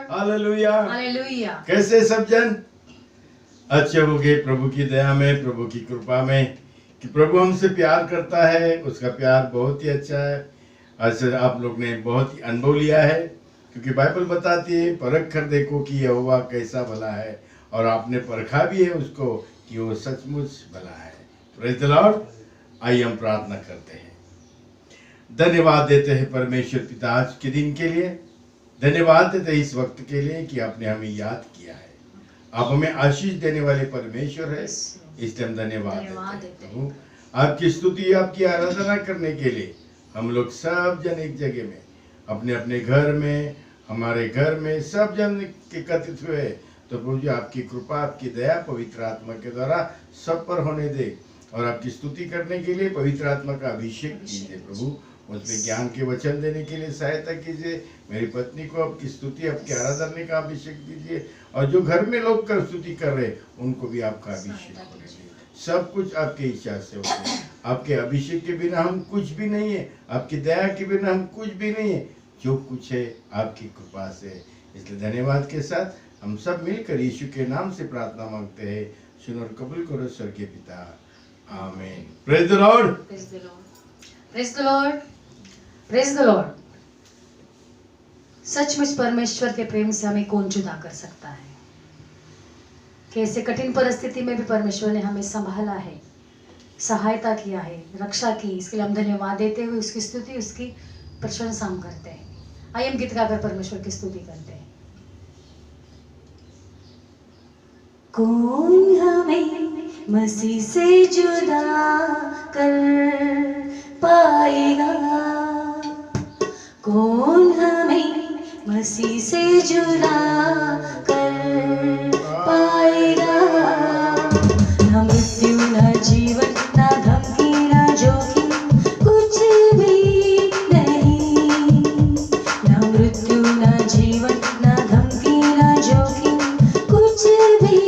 Hallelujah. Hallelujah. कैसे सब जन अच्छे हो गए प्रभु की दया में, प्रभु की कृपा में, कि प्रभु हमसे प्यार करता है। उसका प्यार बहुत ही अच्छा है। आज आप लोग ने बहुत ही अनुभव लिया है, क्योंकि बाइबल बताती है परख कर देखो कि यहोवा कैसा भला है, और आपने परखा भी है उसको कि वो सचमुच भला है। Praise the Lord. आइए हम प्रार्थना करते हैं। धन्यवाद देते हैं परमेश्वर पिता आज के दिन के लिए, धन्यवाद देते हैं इस वक्त के लिए कि आपने हमें याद किया है। आप हमें आशीष देने वाले परमेश्वर है, इसलिए हम धन्यवाद देते हैं। प्रभु आपकी स्तुति, आपकी आराधना करने के लिए हम लोग सब जन एक जगह में, अपने अपने घर में, हमारे घर में सब जन एकत्रित हुए। तो प्रभु जी आपकी कृपा, आपकी दया पवित्र आत्मा के द्वारा सब पर होने दे, और आपकी स्तुति करने के लिए पवित्र आत्मा का अभिषेक कीजिए। प्रभु मुझे ज्ञान के वचन देने के लिए सहायता कीजिए। मेरी पत्नी को आपकी स्तुति, आपकी आराधना का अभिषेक दीजिए, और जो घर में लोग कर स्तुति कर रहे उनको भी आपका अभिषेक होने दीजिए। सब कुछ आपके इच्छा से होता है। आपके अभिषेक के बिना हम कुछ भी नहीं है, आपकी दया के बिना हम कुछ भी नहीं है। जो कुछ है आपकी कृपा से, इसलिए धन्यवाद के साथ हम सब मिलकर यीशु के नाम से प्रार्थना मांगते हैं। सुनो और कबूल करो स्वर्गीय पिता, आमीन। Praise the Lord, praise the Lord, praise the Lord, praise the Lord. सचमुच परमेश्वर के प्रेम से हमें कौन जुदा कर सकता है। कैसे कठिन परिस्थिति में भी परमेश्वर ने हमें संभाला है, सहायता किया है, रक्षा की। इसके लिए हम धन्यवाद देते हुए उसकी स्तुति, उसकी प्रशंसा हम करते हैं। आइए हम गीत गाकर परमेश्वर की स्तुति करते हैं। कौन हमें मसीह से जुदा कर पाएगा, कौन हमें मसीह से जुदा कर पाएगा। न मृत्यु न जीवन न धमकी न जोखिम कुछ भी नहीं। न मृत्यु न जीवन न धमकी न जोखिम कुछ भी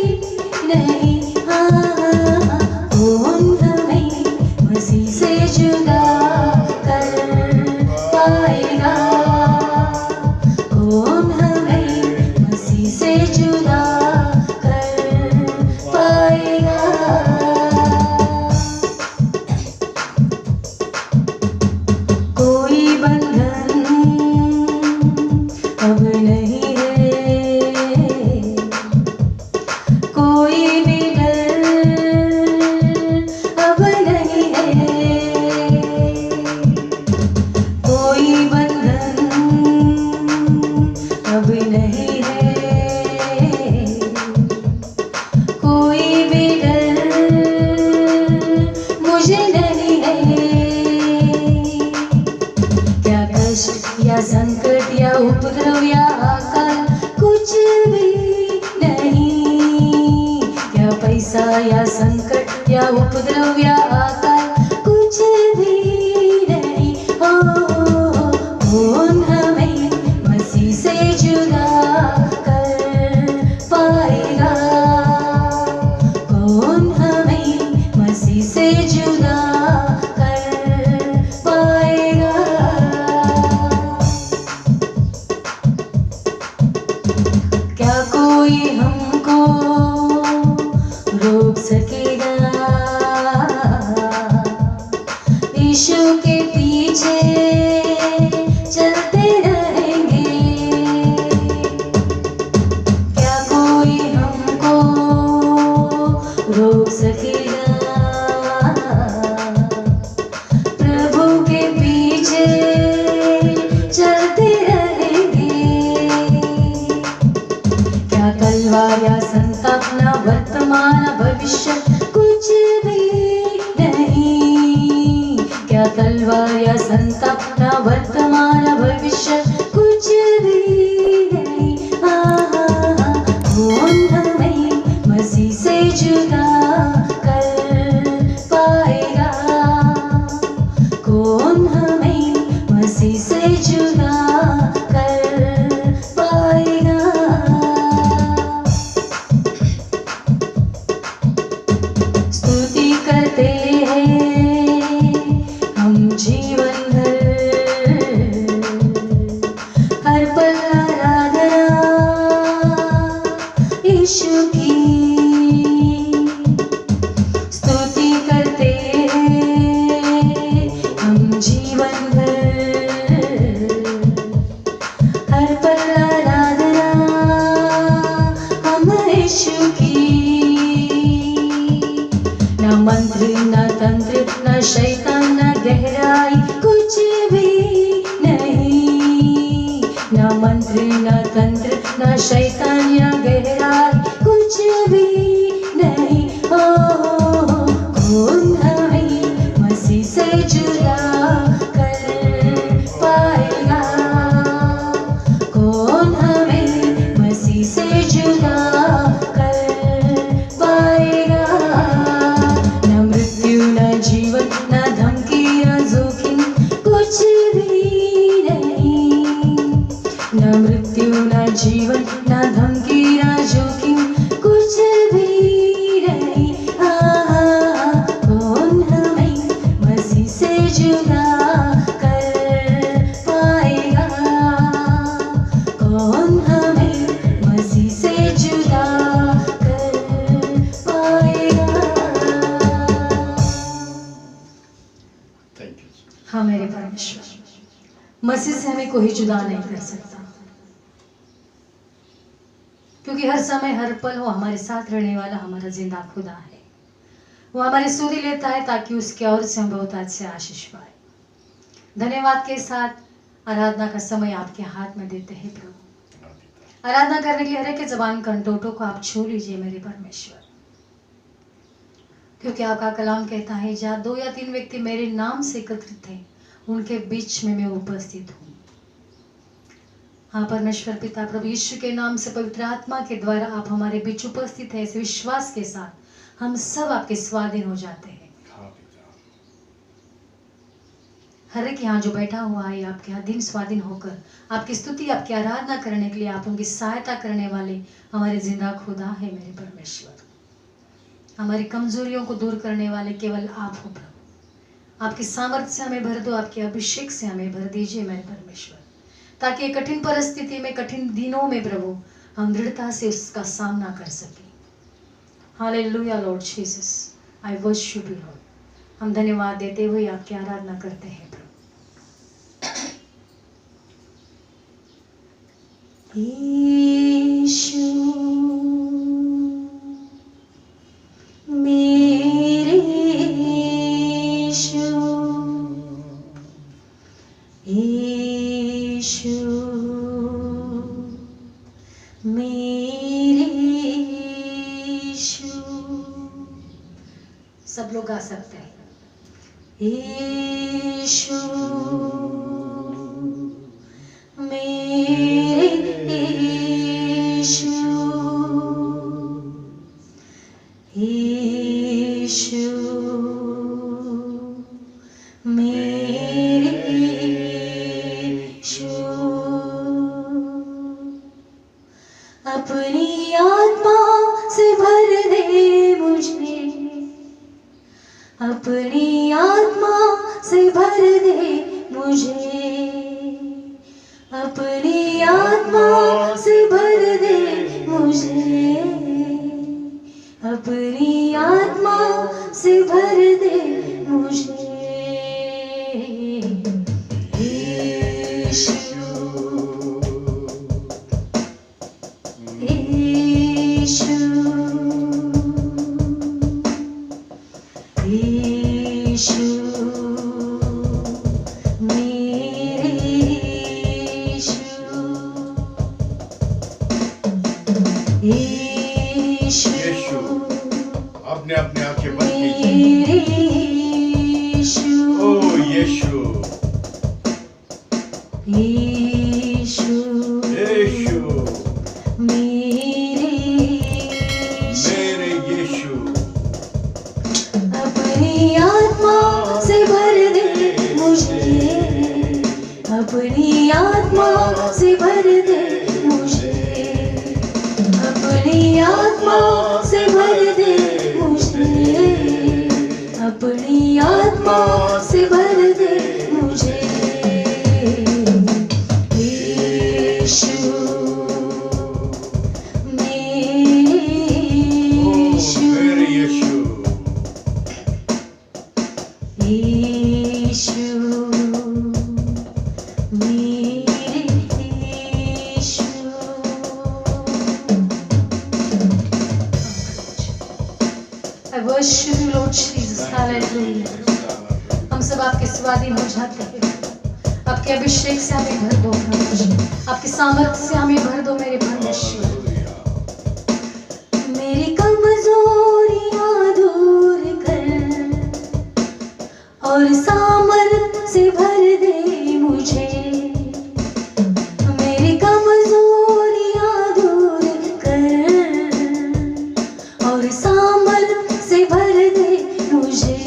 नहीं। कौन हमें मसीह से जुदा कर पाएगा, कौन हमें मसीह से जुदा कर पाएगा। कोई बंधन अब नहीं है, कोई भी डर अब नहीं है। कोई बंधन अब नहीं है, कोई भी डर मुझे नहीं है। क्या कष्ट या संकट या उपद्रव या आकाल कुछ भी नहीं। क्या पैसा या संकट या उपद्रव या आकाल कुछ भी नहीं। कौन हमें मसीह से जुदा कर पाएगा, कौन हमें मसीह से जुदा कर पाएगा। क्या कोई हमको रोक सकेगा, यीशु के पीछे चलते रहेंगे। क्या कोई हमको रोक सकेगा, प्रभु के पीछे चलते रहेंगे। क्या तलवार या संताप न वर्तमान भविष्य कुछ भी नहीं। क्या तलवार या संताप न वर्तमान भविष्य कुछ भी नहीं। कौन हमें मसीह से जुदा कर पाएगा, कौन हमें मसीह से जुदा कर पाएगा। स्तुति करते हैं हम जीवन भर, न मंत्र न तंत्र न शैतान या गहराई कुछ भी नहीं हो। कौन हमें मसीह से जुदा कर पाएगा? कौन हमें मसीह से जुदा कर पाएगा? न मृत्यु न जीवन न धमकी न जोखिम कुछ भी नहीं। न मृत्यु न जीवन न धमकी न जोखिम कुछ भी नहीं। कौन हमें मसीह से जुदा कर पाएगा? कौन हमें मसीह से जुदा कर पाएगा? Thank you. हाँ मेरे परमेश्वर, मसीह से हमें कोई जुदा नहीं कर सकता, क्योंकि हर समय हर पल वो हमारे साथ रहने वाला हमारा जिंदा खुदा है। वो हमारी सुधि लेता है ताकि उसके और से हम बहुत से आशीष पाए। धन्यवाद के साथ आराधना का समय आपके हाथ में देते हैं प्रभु। आराधना करने के लिए हर एक जबान कंटोटों को आप छू लीजिए मेरे परमेश्वर, क्योंकि आपका कलाम कहता है जहाँ 2 या 3 व्यक्ति मेरे नाम से एकत्रित हैं उनके बीच में मैं उपस्थित हूँ। हाँ परमेश्वर पिता प्रभु यीशु के नाम से पवित्र आत्मा के द्वारा आप हमारे बीच उपस्थित है, इस विश्वास के साथ हम सब आपके स्वाधीन हो जाते हैं। हर एक यहाँ जो बैठा हुआ है आपके अधीन स्वाधीन होकर आपकी स्तुति आपकी आराधना करने के लिए आप उनकी सहायता करने वाले हमारे जिंदा खुदा है मेरे परमेश्वर। हमारी कमजोरियों को दूर करने वाले केवल आप हो प्रभु। आपकी सामर्थ्य से हमें भर दो, आपके अभिषेक से हमें भर दीजिए मेरे परमेश्वर, ताकि कठिन परिस्थिति में कठिन दिनों में प्रभु हम दृढ़ता से उसका सामना कर सकें। Hallelujah Lord Jesus, I worship you Lord. हम धन्यवाद देते हुए आपकी आराधना करते हैं प्रभु। यीशु मेरे यीशु, यीशु मेरे यीशु। सब लोग गा सकते हैं। यीशु मेरे यीशु, यीशु मेरे यीशु। अपनी आत्मा से भर दे मुझे, अपनी आत्मा से भर दे मुझे, अपनी आत्मा से भर दे मुझे, अपनी आत्मा से भर दे मुझे। यीशु यीशु यीशु मेरे यीशु, यीशु आपने अपने आंखें बंद कीजिए। मेरे यीशु, ओ यीशु, यीशु यीशु मेरे यीशु, अपनी आत्मा से भर दे मुझे, अपनी आत्मा से भर दे मुझे, अपनी आत्मा से भर दे मुझे, अपनी आत्मा से भर दे मुझे। यीशु मेरे यीशु, यीशु मेरे यीशु। I worship you Lord Jesus, hallelujah। हम सब आपके स्वाधीन हो जाते हैं, आपके अभिषेक से हमें भर दो प्रभु जी, आपकी सामर्थ्य से हमें भर दो मेरे परमेश्वर। मेरी कमजोरियां दूर कर और सामर्थ्य से भर दे मुझे। मेरी कमजोरियां दूर कर और सामर्थ्य से भर दे मुझे।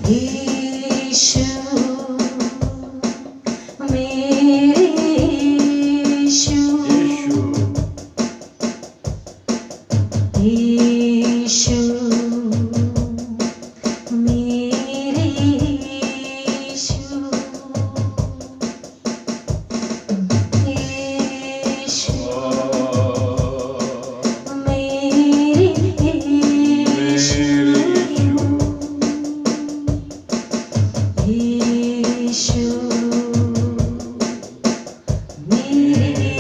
यीशु मेरे यीशु, यीशु मेरे यीशु, यीशु मेरे यीशु, यीशु मेरे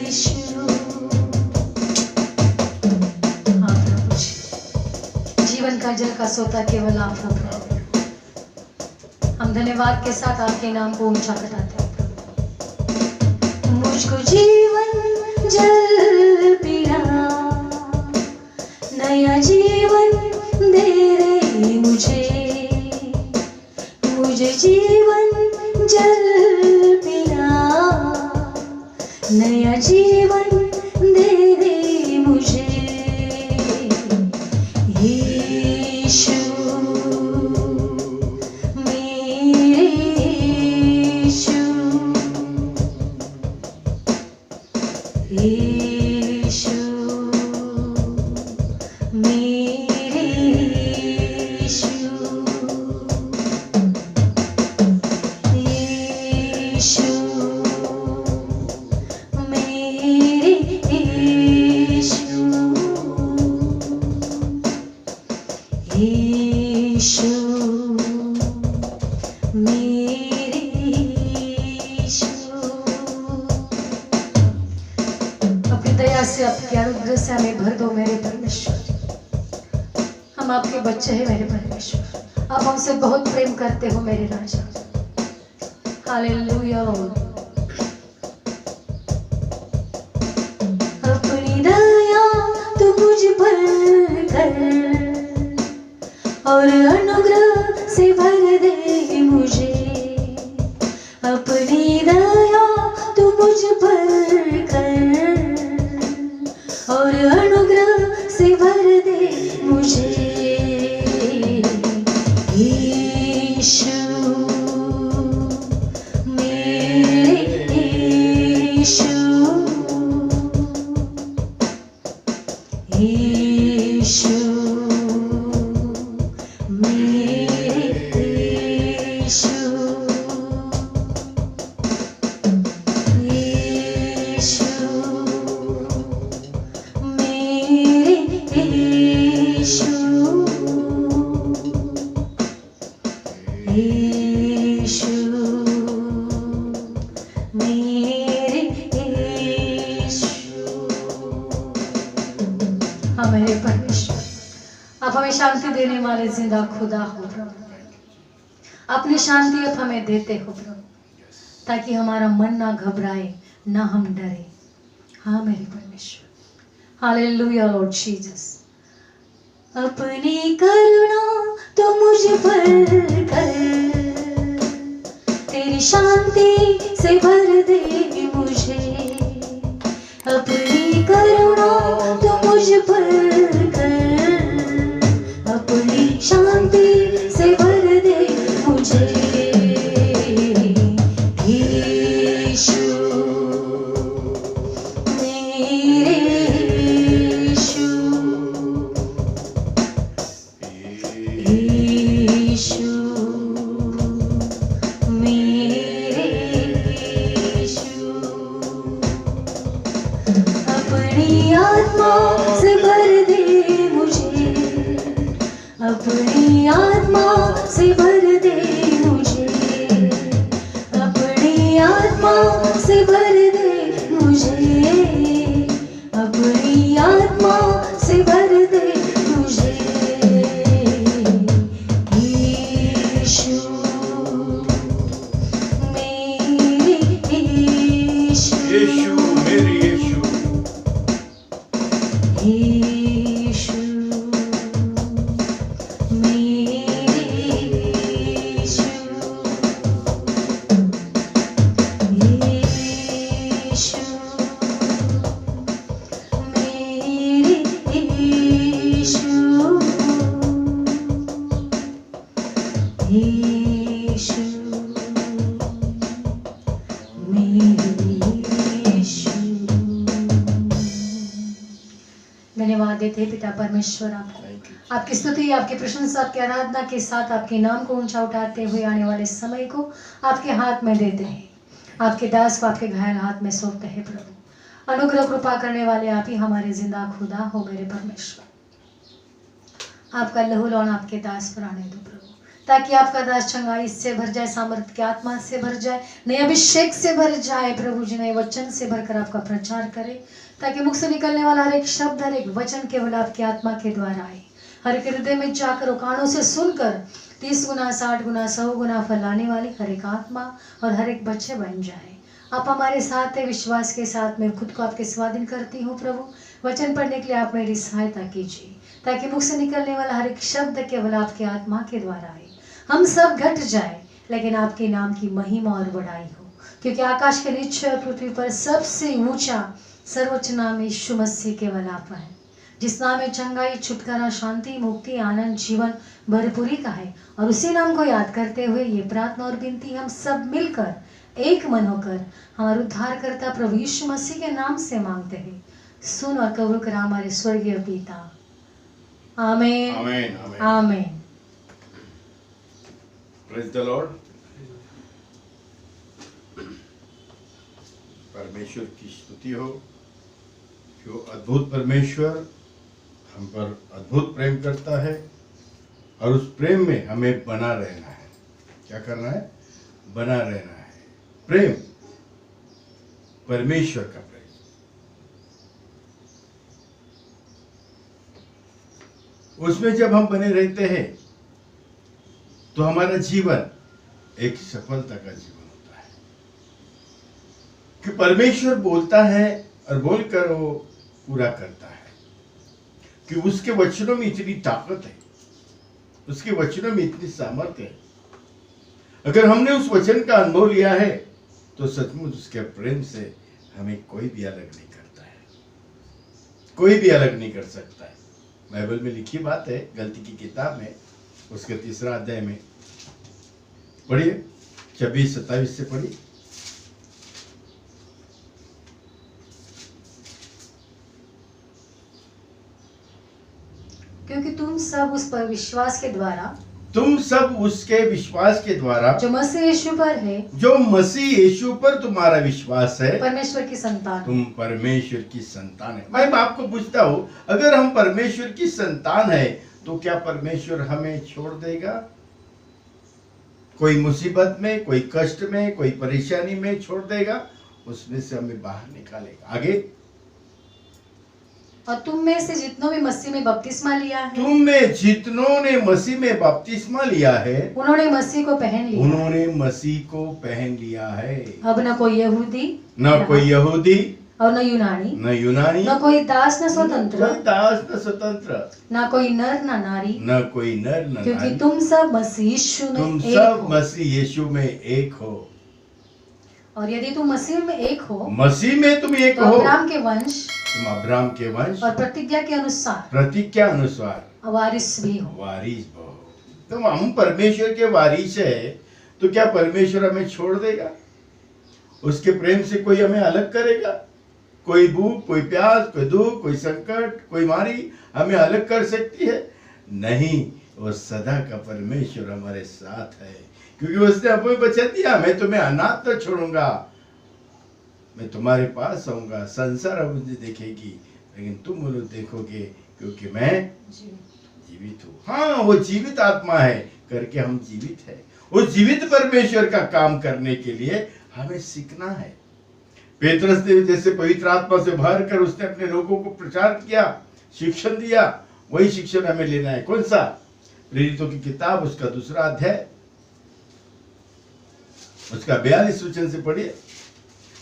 यीशु। हाँ प्रभु जी, जीवन का जल का सोता केवल आप हो प्रभु। हम धन्यवाद के साथ आपके नाम को ऊंचा कराते हैं प्रभु। मुझको जीवन जल पिला, नया जीवन दे रे मुझे। मुझे जीवन जल पिला, नया जीवन दे दे मुझे। यीशु मेरे यीशु, यीशु मेरे यीशु, यीशु मेरे यीशु, यीशु मेरे यीशु। अपनी दया से, आपके अनुग्रह से हमें भर दो मेरे परमेश्वर। हम आपके बच्चे हैं मेरे परमेश्वर। आप हमसे बहुत प्रेम करते हो मेरे राजा। हालेलुया। अपनी दया तू मुझ पर कर और अनुग्रह से भर दे मुझे। अपनी दया तू मुझ पर कर और अनुग्रह से भर दे मुझे। यीशु मेरे यीशु, यीशु मेरे यीशु, यीशु मेरे यीशु, यीशु मेरे यीशु। हाँ मेरे परमेश्वर, आप हमें शांति देने वाले जिंदा खुदा हो प्रभु। अपनी शांति आप हमें देते हो प्रभु, ताकि हमारा मन ना घबराए, ना हम डरे। हाँ मेरे परमेश्वर। Hallelujah Lord Jesus. अपनी करुणा तो मुझ पर कर, तेरी शांति से भर दे मुझे। अपनी करुणा तो मुझ पर कर, अपनी शांति से भर दे मुझे। यीशु मेरे यीशु, यीशु मेरे यीशु। अपनी आत्मा से भर दे मुझे, अपनी आत्मा से भर दे मुझे। अपनी आत्मा से भर दे मुझे, अपनी आत्मा से भर दे मुझे। यीशु मेरे यीशु मेरे यीशु यीशु मेरे यीशु यीशु मेरे यीशु यीशु धन्यवाद देते पिता परमेश्वर आपको, आपकी स्तुति, आपकी प्रशंसा, आपकी आराधना के साथ आपके नाम को ऊंचा उठाते हुए आने वाले समय को आपके हाथ में देते हैं। आपके दास को आपके घायल हाथ में सौंपते हैं प्रभु। अनुग्रह कृपा करने वाले आप ही हमारे जिंदा खुदा हो मेरे परमेश्वर। आपका लहू लौन आपके दास पर आने दो प्रभु, ताकि आपका दास चंगाई से भर जाए, सामर्थ्य की आत्मा से भर जाए, नए अभिषेक से भर जाए प्रभु जी, नए वचन से भरकर आपका प्रचार करे, ताकि मुख से निकलने वाला हर एक शब्द, हर एक वचन केवल आपकी आत्मा के द्वारा आए, हर एक हृदय में जाकर और कानों से सुनकर 30 गुना 60 गुना 100 गुना फल लाने वाली हर एक आत्मा और हर एक बच्चे बन जाए। आप हमारे साथ है, विश्वास के साथ मैं खुद को आपके स्वाधीन करती हूँ प्रभु। वचन पढ़ने के लिए आप मेरी सहायता कीजिए, ताकि मुख से निकलने वाला हर एक शब्द केवल आपके आत्मा के द्वारा आए। हम सब घट जाए, लेकिन आपके नाम की महिमा और बड़ाई हो, क्योंकि आकाश के नीचे और पृथ्वी पर सबसे ऊंचा सर्वोच्च नाम यीशु मसीह केवल आप है, जिस नाम में चंगाई, छुटकारा, शांति, मुक्ति, आनंद, जीवन भरपूरी का है। और उसी नाम को याद करते हुए ये प्रार्थना और विनती हम सब मिलकर एक मन होकर हमारे उद्धारकर्ता प्रभु यीशु मसीह के नाम से मांगते हैं। सुन और कबूल कर हमारे स्वर्गीय पिता। आमीन आमीन आमीन आमीन। Praise the Lord. परमेश्वर की स्तुति हो, जो अद्भुत परमेश्वर हम पर अद्भुत प्रेम करता है और उस प्रेम में हमें बना रहना है। क्या करना है? बना रहना है। प्रेम, परमेश्वर का प्रेम। उसमें जब हम बने रहते हैं तो हमारा जीवन एक सफलता का जीवन होता है, कि परमेश्वर बोलता है और बोलकर वो पूरा करता है, कि उसके वचनों में इतनी ताकत है, उसके वचनों में इतनी सामर्थ्य है। अगर हमने उस वचन का अनुभव लिया है तो सचमुच उसके प्रेम से हमें कोई भी अलग नहीं करता है, कोई भी अलग नहीं कर सकता है। बाइबल में लिखी बात है, गलती की किताब में उसके 3 अध्याय में पढ़िए, 26-27 से पढ़िए। क्योंकि तुम सब उस पर विश्वास के द्वारा, तुम सब उसके विश्वास के द्वारा, जो मसीह यीशु पर है, जो मसीह यीशु पर तुम्हारा विश्वास है, परमेश्वर की संतान, तुम परमेश्वर की संतान है। मैं आपको पूछता हूँ, अगर हम परमेश्वर की संतान है तो क्या परमेश्वर हमें छोड़ देगा? कोई मुसीबत में, कोई कष्ट में, कोई परेशानी में छोड़ देगा? उसमें से हमें बाहर निकालेगा। आगे, और तुम में से जितनों भी मसीह में बपतिस्मा लिया है, तुम में जितनों ने मसीह में बपतिस्मा लिया है, उन्होंने मसीह को पहन लिया। उन्होंने मसीह को पहन लिया है। अब न कोई यहूदी, न कोई यहूदी, और न यूनानी, न यूनानी, न कोई दास न स्वतंत्र, कोई दास न स्वतंत्र, न कोई नर न नारी, न कोई नर न क्योंकि नारी, तुम सब मसीह यीशु में तुम एक सब हो। मसीह यीशु में एक हो। और यदि तुम मसीह में एक हो, मसीह में तुम एक तो हो, अब्राहम के वंश तुम अब्राहम के वंश और प्रतिज्ञा के अनुसार प्रतिज्ञा अनुसार वारिस भी हो। वारिस हो। तो हम परमेश्वर के वारिस है, तो क्या परमेश्वर हमें छोड़ देगा? उसके प्रेम से कोई हमें अलग करेगा? कोई भूख, कोई प्यास, कोई दुख, कोई संकट, कोई मारी हमें अलग कर सकती है? नहीं, वो सदा का परमेश्वर हमारे साथ है, क्योंकि उसने हमें वचन दिया, मैं तुम्हें अनाथ न छोड़ूंगा, मैं तुम्हारे पास आऊंगा, संसार मुझे देखेगी लेकिन तुम मुझे देखोगे, क्योंकि मैं जीवित हूँ। हाँ, वो जीवित आत्मा है करके हम जीवित है। उस जीवित परमेश्वर का काम करने के लिए हमें सीखना है। पेतरस ने जैसे पवित्र आत्मा से भर कर उसने अपने लोगों को प्रचार किया, शिक्षण दिया, वही शिक्षण हमें लेना है। कौन सा? प्रेरितों की किताब उसका 2 अध्याय, उसका 42 वचन से पढ़िए।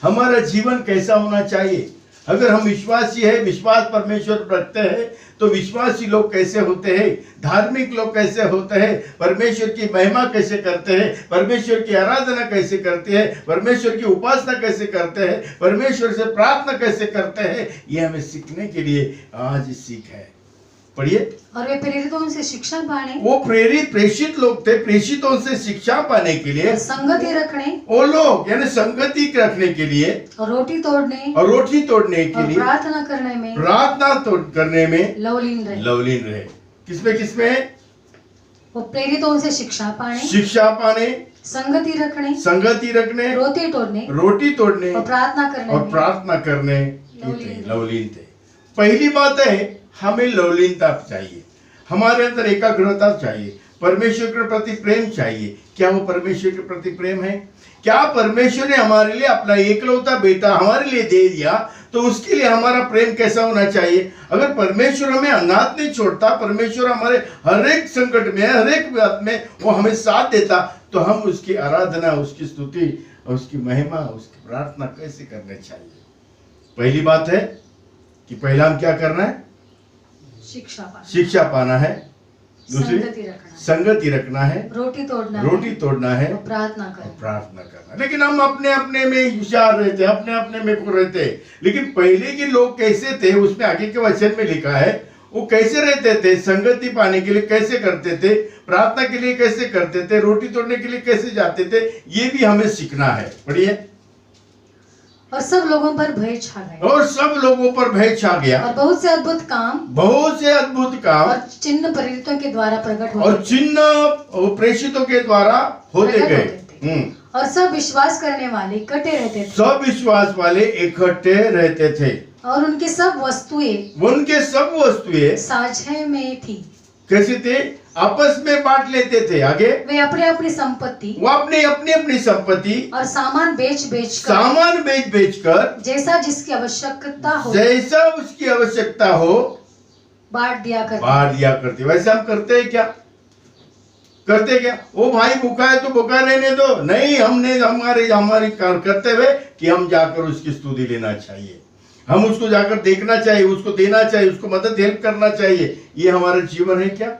हमारा जीवन कैसा होना चाहिए। अगर हम विश्वासी है, विश्वास परमेश्वर पर रखते हैं, तो विश्वासी लोग कैसे होते हैं, धार्मिक लोग कैसे होते हैं, परमेश्वर की महिमा कैसे करते हैं, परमेश्वर की आराधना कैसे करते हैं, परमेश्वर की उपासना कैसे करते हैं, परमेश्वर से प्रार्थना कैसे करते हैं, ये हमें सीखने के लिए आज सीख है। पढ़िए। और वे प्रेरितों से शिक्षा पाने, वो प्रेषित लोग थे, प्रेषितों से शिक्षा पाने के लिए, और संगति रखने, वो लोग यानी संगति रखने के लिए, और रोटी तोड़ने, और रोटी तोड़ने के और लिए, प्रार्थना करने में करने में लवलीन रहे। लवलीन रहे। किसमें वो प्रेरितों से शिक्षा पाने, संगति रखने, रोटी तोड़ने और प्रार्थना करने की लवलीन थे। पहली बात है, हमें लवलीनता चाहिए, हमारे अंदर एकाग्रता चाहिए, परमेश्वर के प्रति प्रेम चाहिए। क्या वो परमेश्वर के प्रति प्रेम है? क्या परमेश्वर ने हमारे लिए अपना एकलौता बेटा हमारे लिए दे दिया, तो उसके लिए हमारा प्रेम कैसा होना चाहिए? अगर परमेश्वर हमें अनाथ नहीं छोड़ता, परमेश्वर हमारे हर एक संकट में, हर एक बात में वो हमें साथ देता, तो हम उसकी आराधना, उसकी स्तुति, उसकी महिमा, उसकी प्रार्थना कैसे करनी चाहिए? पहली बात है कि पहला हम क्या करना है? शिक्षा पाना है। दूसरी संगति रखना है, रोटी तोड़ना है, और प्रार्थना करना। लेकिन हम अपने में होशियार रहते, अपने में को रहते। लेकिन पहले के लोग कैसे थे, उसमें आगे के वचन में लिखा है, वो कैसे रहते थे, संगति पाने के लिए कैसे करते थे, प्रार्थना के लिए कैसे करते थे, रोटी तोड़ने के लिए कैसे जाते थे, ये भी हमें सीखना है। पढ़िए। और सब लोगों पर भय छा गया, और बहुत से अद्भुत काम और चिन्ह प्रेरितों के द्वारा प्रकट होते, और चिन्ह प्रेषितों के द्वारा होते गए। और सब विश्वास करने वाले इकट्ठे रहते थे, और उनके सब वस्तुएं साझे में थी। कैसे थे? आपस में बांट लेते थे। आगे वे अपनी संपत्ति, वो अपनी संपत्ति और सामान बेच कर जैसा जिसकी आवश्यकता हो बांट दिया करते। वैसे हम करते हैं क्या? वो भाई भूखा है तो भूखा रहने दो, नहीं, हमने हमारी कर्तव्य कि हम जाकर उसकी स्तुति लेना चाहिए, हम उसको जाकर देखना चाहिए, उसको देना चाहिए, उसको मदद हेल्प करना चाहिए। ये हमारा जीवन है क्या?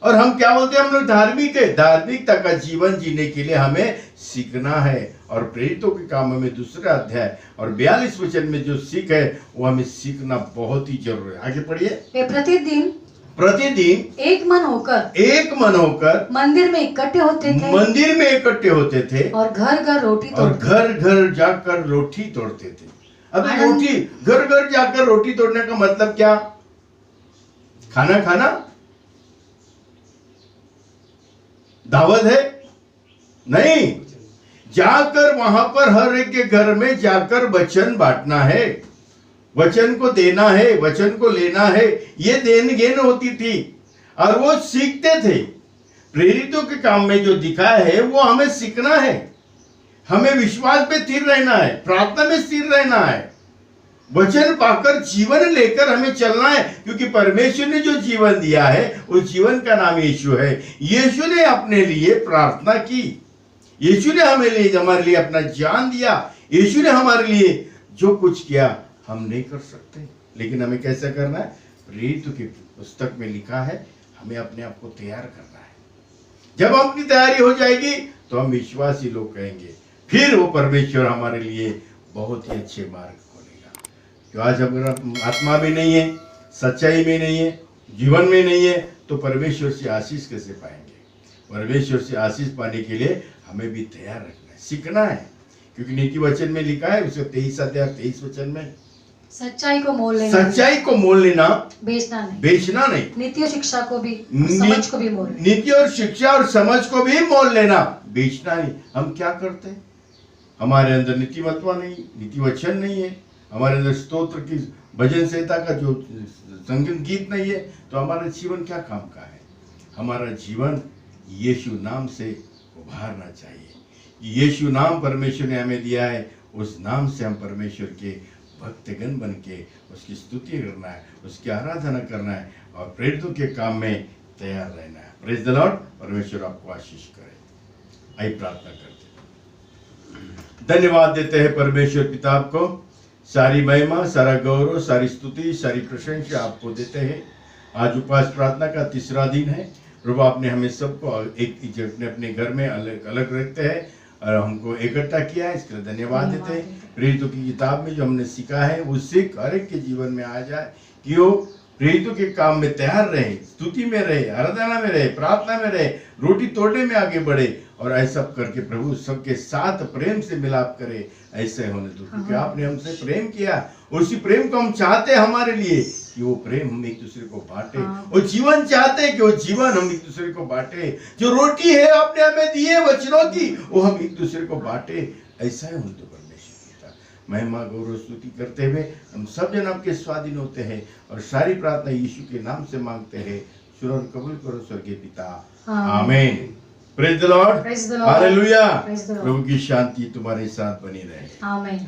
और हम क्या बोलते हैं? हम लोग धार्मिक है। धार्मिकता का जीवन जीने के लिए हमें सीखना है। और प्रेरितों के काम में 2 अध्याय और 42 वचन में जो सीख है, वो हमें सीखना बहुत ही जरूरी है। आगे पढ़िए। वे प्रतिदिन एक मन होकर मंदिर में इकट्ठे होते थे, और घर जाकर रोटी तोड़ते थे। अब घर जाकर रोटी तोड़ने का मतलब क्या? खाना दावत है? नहीं, जाकर वहां पर हर एक के घर में जाकर वचन बांटना है, वचन को देना है, वचन को लेना है। ये देन घेन होती थी, और वो सीखते थे। प्रेरितों के काम में जो दिखाया है, वो हमें सीखना है। हमें विश्वास पे स्थिर रहना है, प्रार्थना में स्थिर रहना है, वचन पाकर जीवन लेकर हमें चलना है। क्योंकि परमेश्वर ने जो जीवन दिया है, उस जीवन का नाम यीशु है। यीशु ने अपने लिए प्रार्थना की, यीशु ने हमारे लिए अपना जान दिया, यीशु ने हमारे लिए जो कुछ किया हम नहीं कर सकते। लेकिन हमें कैसा करना है? प्रेरितों की पुस्तक में लिखा है, हमें अपने आप को तैयार करना है। जब अपनी तैयारी हो जाएगी तो हम विश्वासी लोग कहेंगे, फिर वो परमेश्वर हमारे लिए बहुत ही अच्छे मार्ग खोलेगा। तो आज अगर आत्मा में नहीं है, सच्चाई में नहीं है, जीवन में नहीं है, तो परमेश्वर से आशीष कैसे पाएंगे? परमेश्वर से आशीष पाने के लिए हमें भी तैयार रखना है, सीखना है। क्योंकि नीति वचन में लिखा है, उसके 23 अध्याय 23 वचन में, सच्चाई को मोल लेना, बेचना नहीं, नीति और शिक्षा को भी, समझ को भी मोल लेना। नीति और शिक्षा और समझ को भी मोल लेना, बेचना नहीं। हम क्या करते हैं? हमारे अंदर नीतिमत्वा नहीं, नीति वचन नहीं है, हमारे अंदर स्तोत्र की भजन संहिता का जो संगीत गीत नहीं है, तो हमारा जीवन क्या काम का है? हमारा जीवन यीशु नाम से उभारना चाहिए। यीशु नाम परमेश्वर ने हमें दिया है, उस नाम से हम परमेश्वर के भक्तगण बन के उसकी स्तुति करना है, उसकी आराधना करना है, और प्रेरितों के काम में तैयार रहना है। Praise the Lord. परमेश्वर आपको आशीष करे। आइए प्रार्थना करते हैं। धन्यवाद देते हैं परमेश्वर पिता को। सारी महिमा, सारा गौरव, सारी स्तुति, सारी प्रशंसा आपको देते हैं। आज उपवास प्रार्थना का तीसरा दिन है। प्रभु आपने हमें सबको एक अपने अपने घर में अलग अलग रखते हैं और हमको इकट्ठा किया है, इसके लिए धन्यवाद देते हैं। प्रेरितों की किताब में जो हमने सीखा है वो सीख हर एक के जीवन में आ जाए कि वो प्रेरितों के काम में तैयार रहे, स्तुति में रहे, आराधना में रहे, प्रार्थना में रहे, रोटी तोड़ने में आगे बढ़े और ऐसा करके प्रभु सबके साथ प्रेम से मिलाप करे। ऐसे होने दो, क्योंकि आपने हमसे प्रेम किया, उसी प्रेम को हम चाहते हैं हमारे लिए कि वो प्रेम हम एक दूसरे को बांटे। वो जीवन चाहते हैं कि वो जीवन हम एक दूसरे को बांटे। जो रोटी है आपने हमें दी है वचनों की, वो हम एक दूसरे को बांटे। ऐसा ही होने दो परमेश्वर। महिमा गौरव स्तुति करते हुए हम सब जन आपके स्वाधीन होते हैं और सारी प्रार्थना यीशु के नाम से मांगते हैं। सुनो और कबूल करो स्वर्गीय पिता, आमीन। Praise the Lord, hallelujah. प्रभु की शांति तुम्हारे साथ बनी रहे, आमीन।